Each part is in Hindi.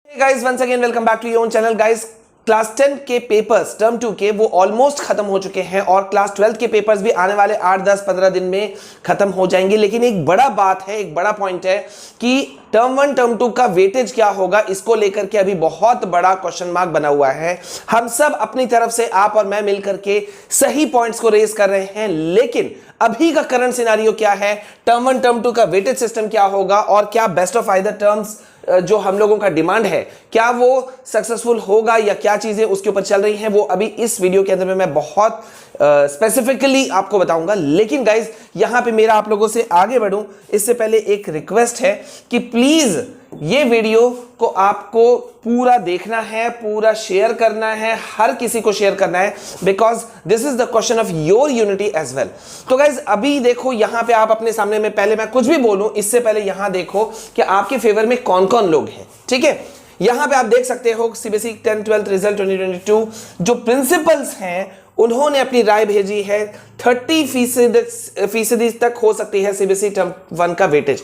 Hey guys, once again welcome back to your own channel guys. Class 10 के पेपर्स टर्म 2 के वो ऑलमोस्ट खत्म हो चुके हैं और क्लास 12 के पेपर्स भी आने वाले 8, 10, 15 दिन में खत्म हो जाएंगे। लेकिन एक बड़ा बात है, एक बड़ा पॉइंट है कि टर्म 1 टर्म 2 का वेटेज क्या होगा, इसको लेकर के अभी बहुत बड़ा क्वेश्चन मार्क बना हुआ है। हम सब अपनी तरफ से, आप और मैं मिलकर के सही पॉइंट्स को रेज कर रहे हैं, लेकिन अभी का करंट सिनेरियो क्या है, टर्म 1 टर्म 2 का वेटेज सिस्टम क्या होगा और क्या बेस्ट ऑफ आइदर टर्म्स जो हम लोगों का डिमांड है क्या वो सक्सेसफुल होगा या क्या चीजें उसके ऊपर चल रही हैं, वो अभी इस वीडियो के अंदर में मैं बहुत स्पेसिफिकली आपको बताऊंगा। लेकिन गाइज यहां पे मेरा आप लोगों से आगे बढ़ूं इससे पहले एक रिक्वेस्ट है कि प्लीज ये वीडियो को आपको पूरा देखना है, पूरा शेयर करना है, हर किसी को शेयर करना है, because this is the question of your unity as well. तो गाइज अभी देखो यहां पे आप अपने सामने में, पहले मैं कुछ भी बोलूं इससे पहले यहां देखो कि आपके फेवर में कौन कौन लोग हैं। ठीक है, यहां पे आप देख सकते हो सीबीएसई 10th 12th रिजल्ट 2022 जो प्रिंसिपल्स हैं उन्होंने अपनी राय भेजी है 30% तक हो सकती है सीबीएसई टर्म 1 का वेटेज।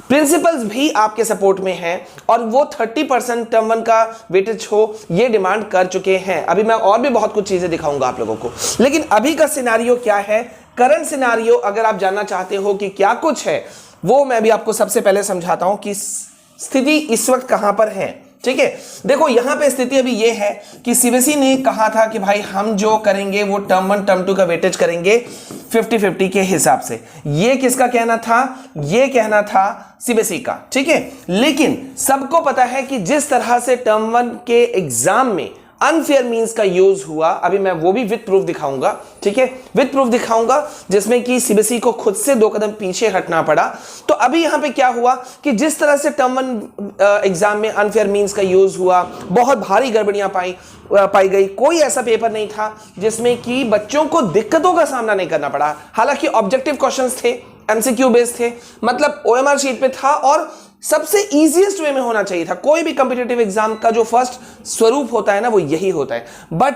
प्रिंसिपल्स भी आपके सपोर्ट में हैं और वो 30% टर्म 1 का वेटेज हो ये डिमांड कर चुके हैं। अभी मैं और भी बहुत कुछ चीजें दिखाऊंगा आप लोगों को, लेकिन अभी का सिनारियो क्या है, करंट सिनारियो अगर आप जानना चाहते हो कि क्या कुछ है, वो मैं भी आपको सबसे पहले समझाता हूं कि स्थिति इस वक्त कहां पर है। ठीक है, देखो यहां पे स्थिति अभी ये है कि सीबीएसई ने कहा था कि भाई हम जो करेंगे वो टर्म 1 टर्म 2 का वेटेज करेंगे 50-50 के हिसाब से। ये किसका कहना था? ये कहना था सीबीएसई का। ठीक है, लेकिन सबको पता है कि जिस तरह से टर्म 1 के एग्जाम में अनफेयर मींस का यूज हुआ, अभी मैं वो भी विद प्रूफ दिखाऊंगा। ठीक है, विद प्रूफ दिखाऊंगा जिसमें कि सीबीएसई को खुद से 2 कदम पीछे हटना पड़ा। तो अभी यहां पे क्या हुआ कि जिस तरह से टर्म 1 एग्जाम में अनफेयर मींस का यूज हुआ, बहुत भारी गड़बड़ियां पाई गई। कोई ऐसा पेपर नहीं था जिसमें कि बच्चों को दिक्कतों का सामना नहीं करना पड़ा। हालांकि ऑब्जेक्टिव क्वेश्चंस थे, एमसीक्यू बेस्ड थे, मतलब ओएमआर शीट पे था और सबसे इजीएस्ट वे में होना चाहिए था। कोई भी कॉम्पिटिटिव एग्जाम का जो फर्स्ट स्वरूप होता है ना, वो यही होता है। But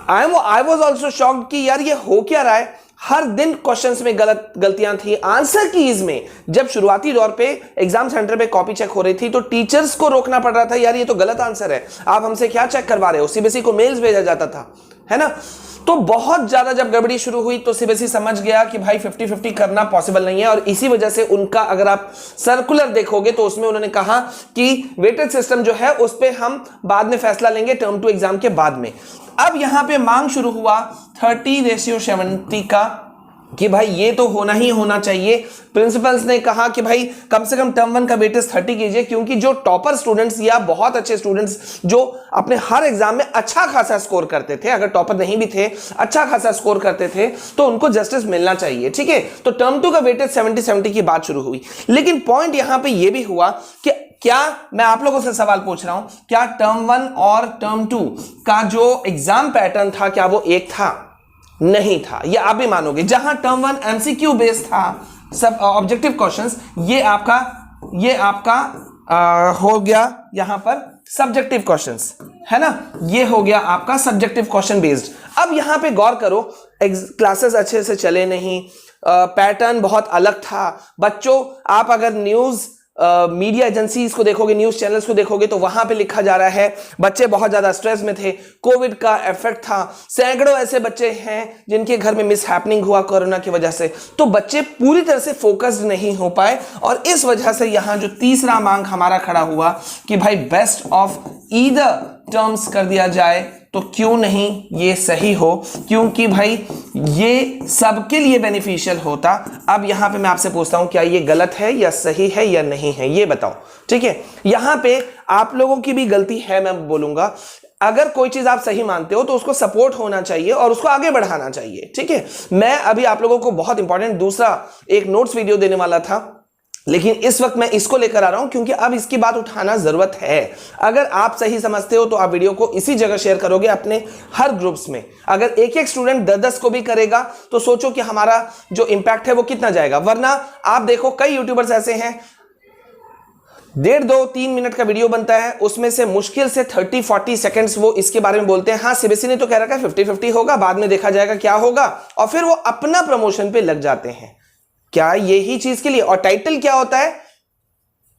I was also shocked कि यार ये हो क्या रहा है। हर दिन क्वेश्चंस में गलतियां थी, आंसर कीज में जब शुरुआती दौर पे एग्जाम सेंटर पे कॉपी चेक हो रही थी तो टीचर्स को रोकना पड़ रहा था, यार ये तो गलत आंसर है, आप हमसे क्या चेक करवा रहे हो। सीबीएसई को मेल्स भेजा जाता था, है ना। तो बहुत ज्यादा जब गड़बड़ी शुरू हुई तो सीबीएसई समझ गया कि भाई 50-50 करना पॉसिबल नहीं है, और इसी वजह से उनका अगर आप सर्कुलर देखोगे तो उसमें उन्होंने कहा कि वेटेज सिस्टम जो है उस पर हम बाद में फैसला लेंगे टर्म 2 एग्जाम के बाद में। अब यहां पे मांग शुरू हुआ 30:70 का कि भाई ये तो होना ही होना चाहिए। प्रिंसिपल्स ने कहा कि भाई कम से कम टर्म 1 का वेटेज 30 कीजिए, क्योंकि जो टॉपर स्टूडेंट्स या बहुत अच्छे स्टूडेंट्स जो अपने हर एग्जाम में अच्छा खासा स्कोर करते थे, अगर टॉपर नहीं भी थे अच्छा खासा स्कोर करते थे, तो उनको जस्टिस मिलना चाहिए। ठीक है, तो टर्म 2 का वेटेज 70 की बात शुरू हुई। लेकिन पॉइंट यहां पर यह भी हुआ कि क्या, मैं आप लोगों से सवाल पूछ रहा हूं, क्या टर्म 1 और टर्म 2 का जो एग्जाम पैटर्न था क्या वो एक था? नहीं था, ये आप भी मानोगे। जहां टर्म 1 एमसीक्यू बेस्ड था, सब ऑब्जेक्टिव क्वेश्चंस, ये आपका हो गया यहां पर सब्जेक्टिव क्वेश्चंस, है ना, ये हो गया आपका सब्जेक्टिव क्वेश्चन बेस्ड। अब यहां पे गौर करो, क्लासेस अच्छे से चले नहीं, पैटर्न बहुत अलग था। बच्चों, आप अगर न्यूज मीडिया एजेंसीज को देखोगे, न्यूज चैनल्स को देखोगे तो वहां पे लिखा जा रहा है बच्चे बहुत ज्यादा स्ट्रेस में थे, कोविड का इफेक्ट था, सैकड़ों ऐसे बच्चे हैं जिनके घर में मिस हैपनिंग हुआ कोरोना की वजह से। तो बच्चे पूरी तरह से फोकस्ड नहीं हो पाए, और इस वजह से यहां जो तीसरा मांग हमारा खड़ा हुआ कि भाई बेस्ट ऑफ ईदर टर्म्स कर दिया जाए, तो क्यों नहीं ये सही हो, क्योंकि भाई ये सबके लिए बेनिफिशियल होता। अब यहां पे मैं आपसे पूछता हूं, क्या ये गलत है या सही है या नहीं है, ये बताओ। ठीक है, यहां पे आप लोगों की भी गलती है, मैं बोलूंगा। अगर कोई चीज आप सही मानते हो तो उसको सपोर्ट होना चाहिए और उसको आगे बढ़ाना चाहिए। ठीक है, मैं अभी आप लोगों को बहुत इंपॉर्टेंट दूसरा एक नोट्स वीडियो देने वाला था, लेकिन इस वक्त मैं इसको लेकर आ रहा हूं क्योंकि अब इसकी बात उठाना जरूरत है। अगर आप सही समझते हो तो आप वीडियो को इसी जगह शेयर करोगे अपने हर ग्रुप्स में। अगर एक एक स्टूडेंट 10-10 को भी करेगा तो सोचो कि हमारा जो इंपैक्ट है वो कितना जाएगा। वरना आप देखो कई यूट्यूबर्स ऐसे हैं, 1.5-2-3 मिनट का वीडियो बनता है, उसमें से मुश्किल से 30-40 सेकंड्स वो इसके बारे में बोलते हैं, हाँ सीबीएसई ने तो कह रखा है 50-50 होगा, बाद में देखा जाएगा क्या होगा, और फिर वो अपना प्रमोशन पे लग जाते हैं। क्या यही चीज के लिए? और टाइटल क्या होता है?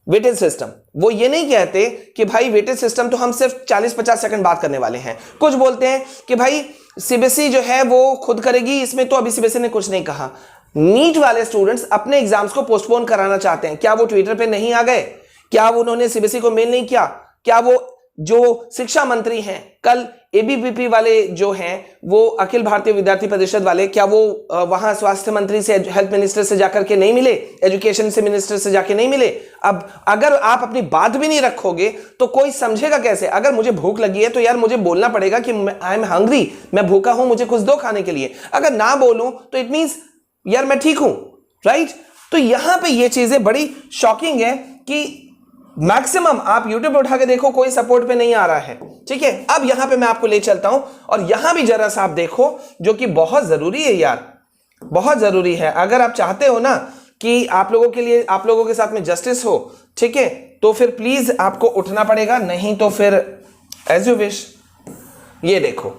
वेटेज सिस्टम, वो ये नहीं कहते कि भाई वेटेज सिस्टम तो हम सिर्फ 40-50 सेकंड बात करने वाले हैं। कुछ बोलते हैं कि भाई सीबीएसई जो है वो खुद करेगी, इसमें तो अभी सीबीएसई ने कुछ नहीं कहा। नीट वाले स्टूडेंट्स अपने एग्जाम्स को पोस्टपोन कराना चाहते हैं, क्या वो ट्विटर पे नहीं आ गए? क्या उन्होंने सीबीएसई को मेल नहीं किया? क्या वो जो शिक्षा मंत्री हैं, कल एबीवीपी वाले जो हैं, वो अखिल भारतीय विद्यार्थी परिषद वाले, क्या वो वहां स्वास्थ्य मंत्री से, हेल्थ मिनिस्टर से जाकर के नहीं मिले? एजुकेशन से मिनिस्टर से जाके नहीं मिले? अब अगर आप अपनी बात भी नहीं रखोगे तो कोई समझेगा कैसे? अगर मुझे भूख लगी है तो यार मुझे बोलना पड़ेगा कि आई एम हंग्री, मैं भूखा हूं, मुझे कुछ दो खाने के लिए। अगर ना बोलूं तो इट मींस यार मैं ठीक हूं, राइट? तो यहां पे ये चीजें बड़ी शॉकिंग है कि मैक्सिमम आप यूट्यूब उठा के देखो, कोई सपोर्ट पे नहीं आ रहा है, ठीक है? अब यहां पे मैं आपको ले चलता हूं और यहां भी जरा सा आप देखो, जो कि बहुत जरूरी है यार, बहुत जरूरी है। अगर आप चाहते हो ना कि आप लोगों के लिए, आप लोगों के साथ में जस्टिस हो, ठीक है, तो फिर प्लीज आपको उठना पड़ेगा, नहीं तो फिर एज यू विश। ये देखो,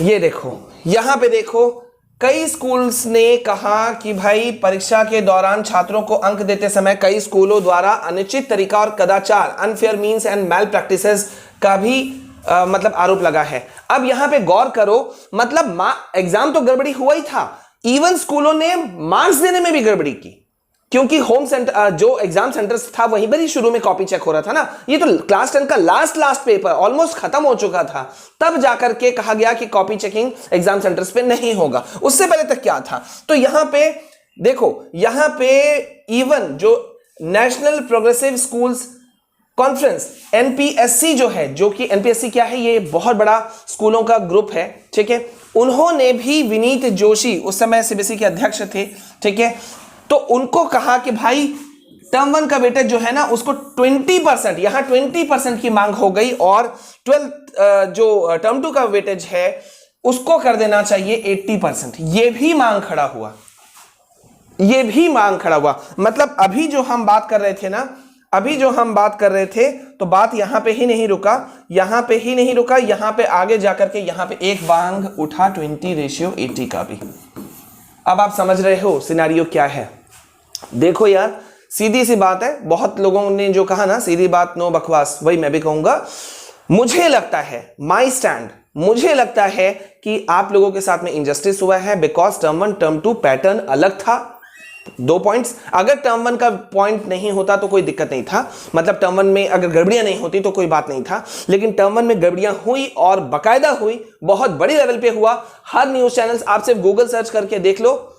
ये देखो, यहां पे देखो, कई स्कूल्स ने कहा कि भाई परीक्षा के दौरान छात्रों को अंक देते समय कई स्कूलों द्वारा अनुचित तरीका और कदाचार, unfair means and malpractices का भी मतलब आरोप लगा है। अब यहां पे गौर करो, मतलब एग्जाम तो गड़बड़ी हुआ ही था, इवन स्कूलों ने मार्क्स देने में भी गड़बड़ी की, क्योंकि होम सेंटर जो एग्जाम सेंटर था वहीं पर ही शुरू में कॉपी चेक हो रहा था ना। ये तो क्लास 10 का लास्ट पेपर ऑलमोस्ट खत्म हो चुका था, तब जाकर के कहा गया कि कॉपी चेकिंग एग्जाम सेंटर्स पे नहीं होगा। उससे पहले तक क्या था? तो यहां पे देखो, यहां पे इवन जो national progressive schools conference NPSC जो है, जो कि एनपीएससी क्या है, ये बहुत बड़ा स्कूलों का ग्रुप है, ठीक है, उन्होंने भी विनीत जोशी उस समय सीबीएसई के अध्यक्ष थे, ठीक है, तो उनको कहा कि भाई टर्म 1 का वेटेज जो है ना उसको 20%, यहां 20% की मांग हो गई, और 12 जो टर्म 2 का वेटेज है उसको कर देना चाहिए 80%। ये भी मांग खड़ा हुआ, ये भी मांग खड़ा हुआ। मतलब अभी जो हम बात कर रहे थे ना, अभी जो हम बात कर रहे थे, तो बात यहां पे ही नहीं रुका, यहां पे ही नहीं रुका, यहां पे आगे जाकर के यहां पे एक मांग उठा 20:80 का भी। अब आप समझ रहे हो सिनेरियो क्या है? देखो यार, सीधी सी बात है, बहुत लोगों ने जो कहा ना, सीधी बात नो बकवास, वही मैं भी कहूंगा। मुझे लगता है, माई स्टैंड, मुझे लगता है कि आप लोगों के साथ में इनजस्टिस हुआ है, बिकॉज टर्म 1 टर्म 2 पैटर्न अलग था। 2 पॉइंट्स, अगर टर्म 1 का पॉइंट नहीं होता तो कोई दिक्कत नहीं था, मतलब टर्म 1 में अगर गड़बड़ियां नहीं होती तो कोई बात नहीं था, लेकिन टर्म 1 में गड़बड़ियां हुई और बकायदा हुई, बहुत बड़ी लेवल पे हुआ। हर न्यूज चैनल्स, आप सिर्फ गूगल सर्च करके देख लो,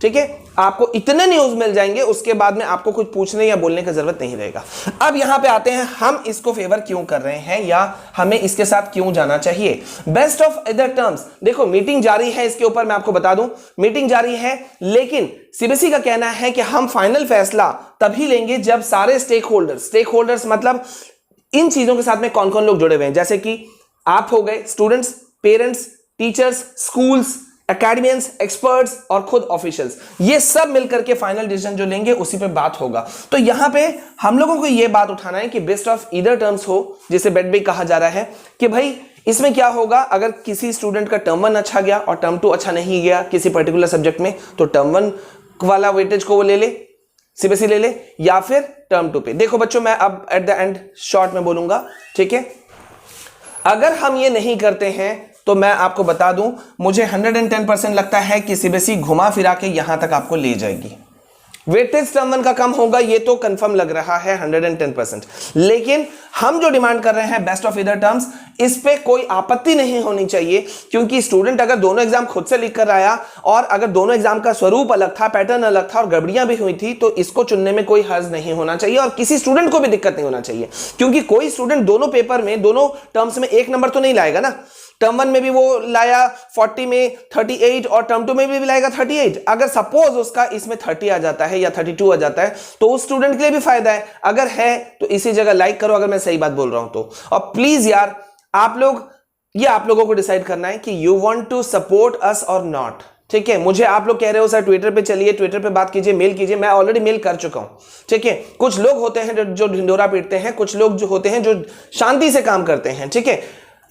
ठीक है, आपको इतने न्यूज मिल जाएंगे, उसके बाद में आपको कुछ पूछने या बोलने की जरूरत नहीं रहेगा। अब यहां पे आते हैं, हम इसको फेवर क्यों कर रहे हैं या हमें इसके साथ क्यों जाना चाहिए? बेस्ट ऑफ अदर टर्म्स, देखो मीटिंग जारी है, इसके ऊपर मैं आपको बता दूं, मीटिंग जारी है, लेकिन सीबीएसई का कहना है कि हम फाइनल फैसला तभी लेंगे जब सारे स्टेक होल्डर्स मतलब इन चीजों के साथ में कौन कौन लोग जुड़े हुए हैं, जैसे कि आप हो गए, students, parents, teachers, schools, academicians, experts और खुद ऑफिशियल्स, ये सब मिलकर के फाइनल डिसीजन जो लेंगे उसी पे बात होगा। तो यहां पे हम लोगों को ये बात उठाना है कि बेस्ट ऑफ ईदर टर्म्स हो, जिसे बेट भी कहा जा रहा है, कि भाई इसमें क्या होगा अगर किसी स्टूडेंट का टर्म 1 अच्छा गया और टर्म 2 अच्छा नहीं गया किसी पर्टिकुलर सब्जेक्ट में, तो टर्म 1 वाला वेटेज को वो ले ले, सीबीएसई ले ले, या फिर टर्म 2 पे। देखो बच्चों, मैं अब एट द एंड शॉर्ट में बोलूंगा, ठीक है, अगर हम ये नहीं करते हैं तो मैं आपको बता दूं, मुझे 110% लगता है कि सीबीएसई घुमा फिरा के यहां तक आपको ले जाएगी। वेटेज टर्म 1 का कम होगा, ये तो कंफर्म लग रहा है 110%, लेकिन हम जो डिमांड कर रहे हैं बेस्ट ऑफ ईदर टर्म्स, इस पे कोई आपत्ति नहीं होनी चाहिए, क्योंकि स्टूडेंट अगर दोनों एग्जाम खुद से लिख कर आया और अगर दोनों एग्जाम का स्वरूप अलग था, पैटर्न अलग था और गड़बड़ियां भी हुई थी, तो इसको चुनने में कोई हर्ज नहीं होना चाहिए और किसी स्टूडेंट को भी दिक्कत नहीं होना चाहिए, क्योंकि कोई स्टूडेंट दोनों पेपर में, दोनों टर्म्स में 1 नंबर तो नहीं लाएगा ना। टर्म 1 में भी वो लाया 40 में 38 और टर्म 2 में भी लाएगा 38। अगर सपोज उसका इसमें 30 आ जाता है या 32 आ जाता है तो उस स्टूडेंट के लिए भी फायदा है। अगर है तो इसी जगह लाइक करो अगर मैं सही बात बोल रहा हूं तो। और प्लीज यार, आप लोगों को डिसाइड करना है कि you want to support us और नॉट, ठीक है। मुझे आप लोग कह रहे हो सर ट्विटर पे चलिए, ट्विटर पे बात कीजिए, मेल कीजिए, मैं ऑलरेडी मेल कर चुका हूं, ठीक है। कुछ लोग होते हैं जो ढिंडोरा पीटते हैं, कुछ लोग जो होते हैं जो शांति से काम करते हैं, ठीक है।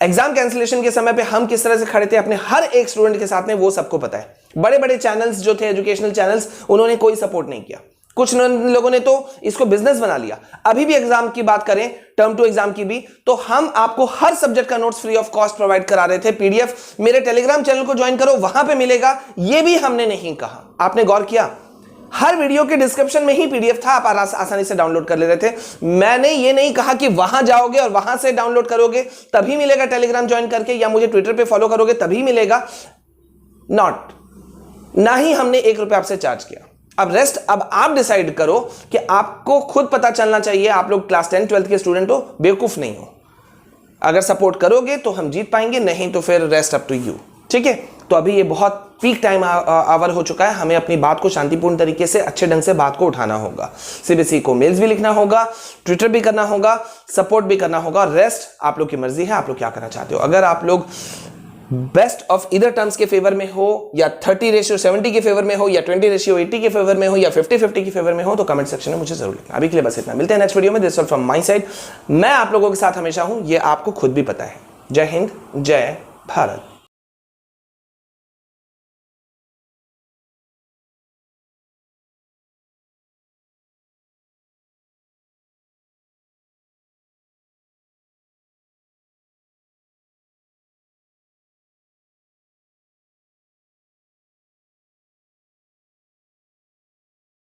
एग्जाम कैंसिलेशन के समय पे हम किस तरह से खड़े थे अपने हर एक स्टूडेंट के साथ में, वो सबको पता है। बड़े बड़े चैनल्स जो थे, एजुकेशनल चैनल्स, उन्होंने कोई सपोर्ट नहीं किया, कुछ लोगों ने तो इसको बिजनेस बना लिया। अभी भी एग्जाम की बात करें, टर्म 2 एग्जाम की भी, तो हम आपको हर सब्जेक्ट का notes free of cost provide करा रहे थे। पीडीएफ मेरे टेलीग्राम चैनल को ज्वाइन करो, वहां पे मिलेगा। ये भी हमने नहीं कहा, आपने गौर किया, हर वीडियो के डिस्क्रिप्शन में ही पीडीएफ था, आप आसानी से डाउनलोड कर ले रहे थे। मैंने ये नहीं कहा कि वहां जाओगे और वहां से डाउनलोड करोगे तभी मिलेगा, टेलीग्राम ज्वाइन करके, या मुझे ट्विटर पे फॉलो करोगे तभी मिलेगा। नॉट, ना ही हमने 1 रुपया आपसे चार्ज किया। अब रेस्ट अब आप डिसाइड करो कि आपको खुद पता चलना चाहिए। आप लोग क्लास 10 12 के स्टूडेंट हो, बेवकूफ नहीं हो। अगर सपोर्ट करोगे तो हम जीत पाएंगे, नहीं तो फिर रेस्ट अप टू यू। ठीक है, तो अभी ये बहुत पीक टाइम आवर हो चुका है, हमें अपनी बात को शांतिपूर्ण तरीके से अच्छे ढंग से बात को उठाना होगा। सीबीएसई को मेल्स भी लिखना होगा, ट्विटर भी करना होगा, सपोर्ट भी करना होगा। रेस्ट आप लोग की मर्जी है, आप लोग क्या करना चाहते हो। अगर आप लोग बेस्ट ऑफ इधर टर्म्स के फेवर में हो, या 30:70 के फेवर में हो, या 20:80 के फेवर में हो, या 50-50 के फेवर में हो, तो कमेंट सेक्शन में मुझे जरूर लिखना। अभी के लिए बस इतना, मिलते हैं नेक्स्ट वीडियो में। This all from my side. मैं आप लोगों के साथ हमेशा हूं, ये आपको खुद भी पता है। जय हिंद, जय भारत।